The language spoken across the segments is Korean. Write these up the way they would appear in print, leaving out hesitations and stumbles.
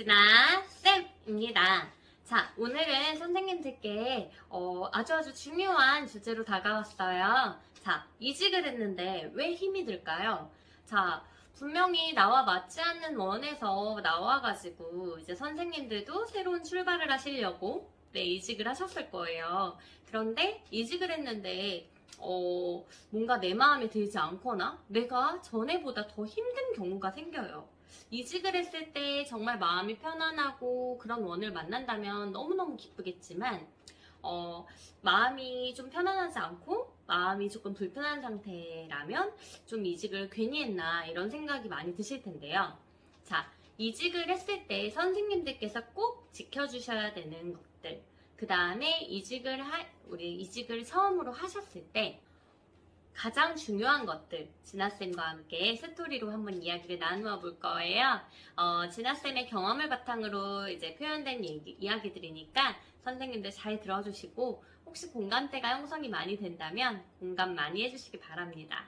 진아쌤입니다. 자, 오늘은 선생님들께 아주 중요한 주제로 다가왔어요. 자, 이직을 했는데 왜 힘이 들까요? 자, 분명히 나와 맞지 않는 원에서 나와가지고 이제 선생님들도 새로운 출발을 하시려고 이직을 하셨을 거예요. 그런데 이직을 했는데 뭔가 내 마음에 들지 않거나 내가 전에보다 더 힘든 경우가 생겨요. 이직을 했을 때 정말 마음이 편안하고 그런 원을 만난다면 너무너무 기쁘겠지만 마음이 좀 편안하지 않고 마음이 조금 불편한 상태라면 좀 이직을 괜히 했나 이런 생각이 많이 드실 텐데요. 자, 이직을 했을 때 선생님들께서 꼭 지켜주셔야 되는 것들, 그 다음에 우리 이직을 처음으로 하셨을 때 가장 중요한 것들, 진아쌤과 함께 스토리로 한번 이야기를 나누어 볼 거예요. 진아쌤의 경험을 바탕으로 이제 표현된 이야기들이니까 선생님들 잘 들어주시고 혹시 공감대가 형성이 많이 된다면 공감 많이 해주시기 바랍니다.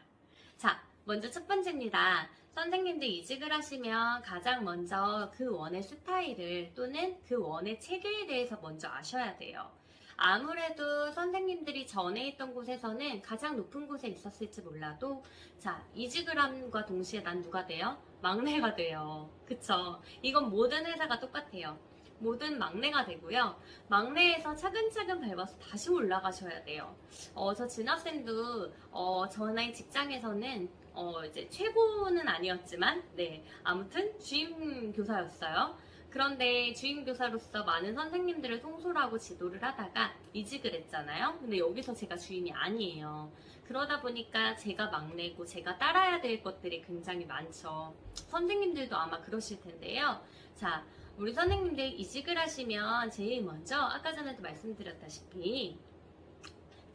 자, 먼저 첫 번째입니다. 선생님들 이직을 하시면 가장 먼저 그 원의 스타일을 또는 그 원의 체계에 대해서 먼저 아셔야 돼요. 아무래도 선생님들이 전에 있던 곳에서는 가장 높은 곳에 있었을지 몰라도 자, 이직을 함과 동시에 난 누가 돼요? 막내가 돼요. 그쵸? 이건 모든 회사가 똑같아요. 모든 막내가 되고요. 막내에서 차근차근 밟아서 다시 올라가셔야 돼요. 저 진학생도 전에 직장에서는 이제 최고는 아니었지만 아무튼 주임 교사였어요. 그런데 주임교사로서 많은 선생님들을 통솔하고 지도를 하다가 이직을 했잖아요. 근데 여기서 제가 주임이 아니에요. 그러다 보니까 제가 막내고 제가 따라야 될 것들이 굉장히 많죠. 선생님들도 아마 그러실 텐데요. 자, 우리 선생님들 이직을 하시면 제일 먼저 아까 전에도 말씀드렸다시피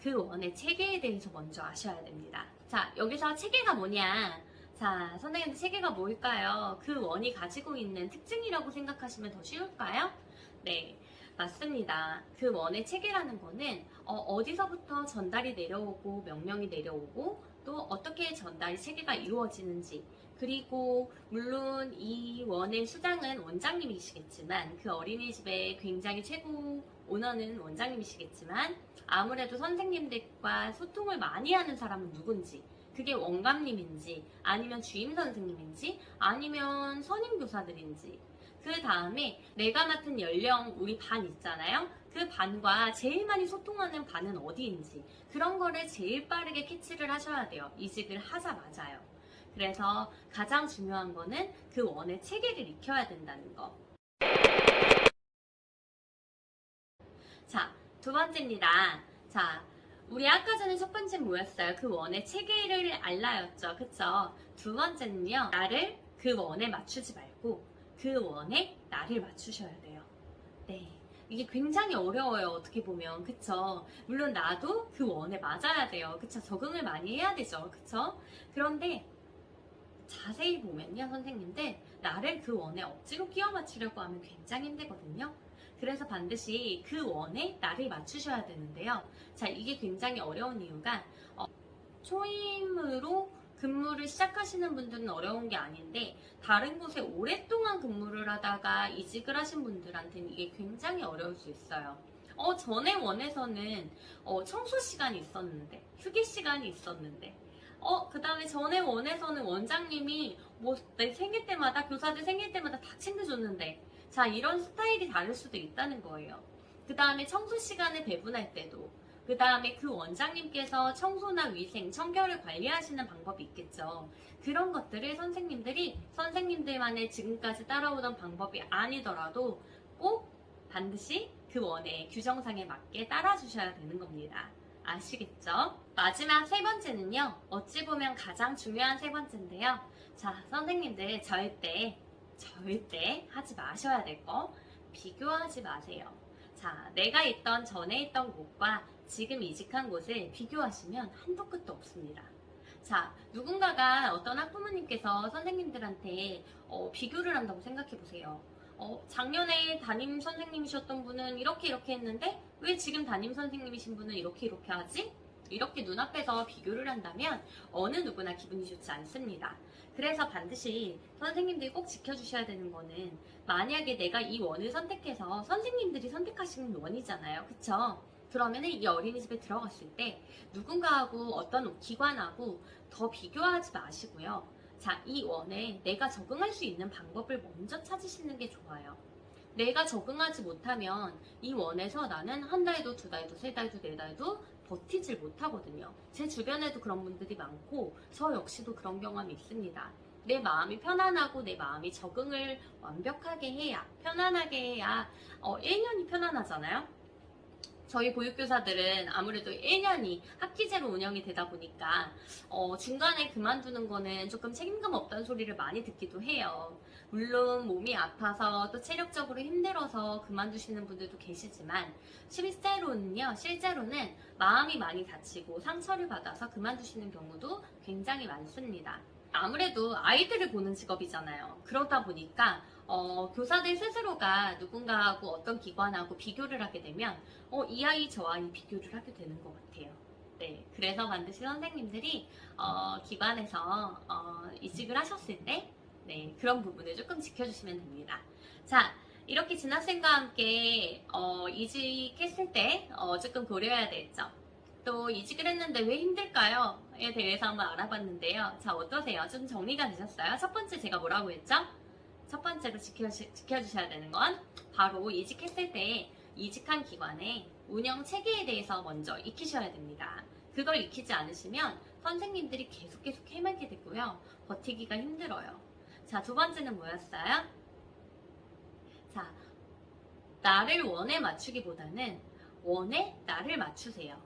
그 원의 체계에 대해서 먼저 아셔야 됩니다. 자, 여기서 체계가 뭐냐? 자, 선생님들 체계가 뭘까요? 그 원이 가지고 있는 특징이라고 생각하시면 더 쉬울까요? 네, 맞습니다. 그 원의 체계라는 거는 어디서부터 전달이 내려오고 명령이 내려오고 또 어떻게 전달이 체계가 이루어지는지, 그리고 물론 이 원의 수장은 원장님이시겠지만 그 어린이집의 굉장히 최고 오너는 원장님이시겠지만 아무래도 선생님들과 소통을 많이 하는 사람은 누군지, 그게 원감님인지 아니면 주임 선생님인지 아니면 선임교사들인지, 그 다음에 내가 맡은 연령 우리 반 있잖아요. 그 반과 제일 많이 소통하는 반은 어디인지 그런 거를 제일 빠르게 캐치를 하셔야 돼요. 이직을 하자마자요. 그래서 가장 중요한 거는 그 원의 체계를 익혀야 된다는 거. 자, 두 번째입니다. 자, 우리 아까 전에 첫 번째는 뭐였어요? 그 원의 체계를 알라였죠. 그쵸? 두 번째는요. 나를 그 원에 맞추지 말고 그 원에 나를 맞추셔야 돼요. 네. 이게 굉장히 어려워요. 어떻게 보면. 그쵸? 물론 나도 그 원에 맞아야 돼요. 그쵸? 적응을 많이 해야 되죠. 그쵸? 그런데 자세히 보면요. 선생님들 나를 그 원에 억지로 끼워 맞추려고 하면 굉장히 힘들거든요. 그래서 반드시 그 원에 나를 맞추셔야 되는데요. 자, 이게 굉장히 어려운 이유가 초임으로 근무를 시작하시는 분들은 어려운 게 아닌데 다른 곳에 오랫동안 근무를 하다가 이직을 하신 분들한테는 이게 굉장히 어려울 수 있어요. 전에 원에서는 청소 시간이 있었는데 휴게 시간이 있었는데 그 다음에 전에 원에서는 원장님이 내 생일 때마다 교사들 생일 때마다 다 챙겨줬는데 자, 이런 스타일이 다를 수도 있다는 거예요. 그 다음에 청소 시간을 배분할 때도 그 다음에 그 원장님께서 청소나 위생, 청결을 관리하시는 방법이 있겠죠. 그런 것들을 선생님들만의 지금까지 따라오던 방법이 아니더라도 꼭 반드시 그 원의 규정상에 맞게 따라주셔야 되는 겁니다. 아시겠죠? 마지막 세 번째는요. 어찌 보면 가장 중요한 세 번째인데요. 자, 선생님들 절대 하지 마셔야 될 거 비교하지 마세요. 자, 내가 전에 있던 곳과 지금 이직한 곳을 비교하시면 한도 끝도 없습니다. 자, 누군가가 어떤 학부모님께서 선생님들한테 비교를 한다고 생각해 보세요. 작년에 담임 선생님이셨던 분은 이렇게 했는데 왜 지금 담임 선생님이신 분은 이렇게 하지? 이렇게 눈앞에서 비교를 한다면 어느 누구나 기분이 좋지 않습니다. 그래서 반드시 선생님들이 꼭 지켜주셔야 되는 거는 만약에 내가 이 원을 선택해서 선생님들이 선택하시는 원이잖아요. 그쵸? 그러면은 이 어린이집에 들어갔을 때 누군가하고 어떤 기관하고 더 비교하지 마시고요. 자, 이 원에 내가 적응할 수 있는 방법을 먼저 찾으시는 게 좋아요. 내가 적응하지 못하면 이 원에서 나는 한 달도 두 달도 세 달도 네 달도 버티질 못하거든요. 제 주변에도 그런 분들이 많고 저 역시도 그런 경험이 있습니다. 내 마음이 편안하고 내 마음이 적응을 완벽하게 해야 편안하게 해야 1년이 편안하잖아요. 저희 보육교사들은 아무래도 1년이 학기제로 운영이 되다 보니까 중간에 그만두는 거는 조금 책임감 없다는 소리를 많이 듣기도 해요. 물론 몸이 아파서 또 체력적으로 힘들어서 그만두시는 분들도 계시지만 실제로는 마음이 많이 다치고 상처를 받아서 그만두시는 경우도 굉장히 많습니다. 아무래도 아이들을 보는 직업이잖아요. 그러다 보니까 교사들 스스로가 누군가하고 어떤 기관하고 비교를 하게 되면 이 아이 저 아이 비교를 하게 되는 것 같아요. 네, 그래서 반드시 선생님들이 기관에서 이직을 하셨을 때 네, 그런 부분을 조금 지켜주시면 됩니다. 자, 이렇게 진학생과 함께 이직했을 때 조금 고려해야 될 점. 또 이직을 했는데 왜 힘들까요? 에 대해서 한번 알아봤는데요. 자, 어떠세요? 좀 정리가 되셨어요? 첫 번째 제가 뭐라고 했죠? 첫 번째로 지켜주셔야 되는 건 바로 이직했을 때 이직한 기관의 운영 체계에 대해서 먼저 익히셔야 됩니다. 그걸 익히지 않으시면 선생님들이 계속 해맑게 되고요. 버티기가 힘들어요. 자, 두 번째는 뭐였어요? 자, 나를 원에 맞추기보다는 원에 나를 맞추세요.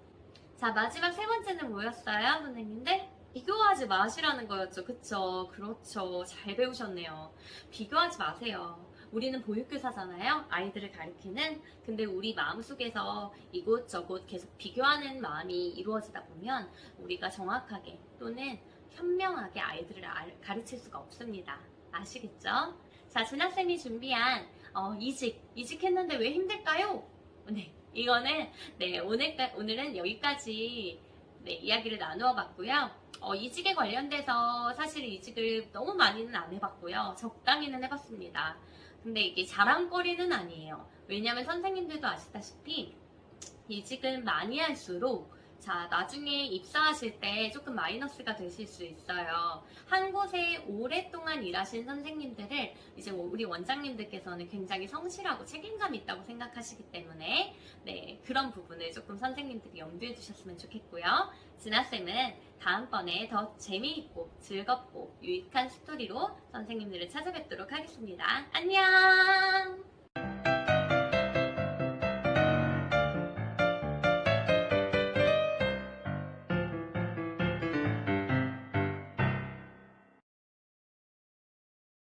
자, 마지막 세 번째는 뭐였어요, 선생님들? 비교하지 마시라는 거였죠. 그쵸? 그렇죠. 잘 배우셨네요. 비교하지 마세요. 우리는 보육교사잖아요. 아이들을 가르치는. 근데 우리 마음속에서 이곳저곳 계속 비교하는 마음이 이루어지다 보면 우리가 정확하게 또는 현명하게 아이들을 가르칠 수가 없습니다. 아시겠죠? 자, 진학생이 준비한 이직했는데 왜 힘들까요? 네, 이거는 네, 오늘은 여기까지 네, 이야기를 나누어 봤고요. 이직에 관련돼서 사실 이직을 너무 많이는 안 해봤고요. 적당히는 해봤습니다. 근데 이게 자랑거리는 아니에요. 왜냐하면 선생님들도 아시다시피 이직을 많이 할수록 자, 나중에 입사하실 때 조금 마이너스가 되실 수 있어요. 한 곳에 오랫동안 일하신 선생님들을 이제 우리 원장님들께서는 굉장히 성실하고 책임감 있다고 생각하시기 때문에 네, 그런 부분을 조금 선생님들이 염두에 두셨으면 좋겠고요. 진아쌤은 다음번에 더 재미있고 즐겁고 유익한 스토리로 선생님들을 찾아뵙도록 하겠습니다. 안녕!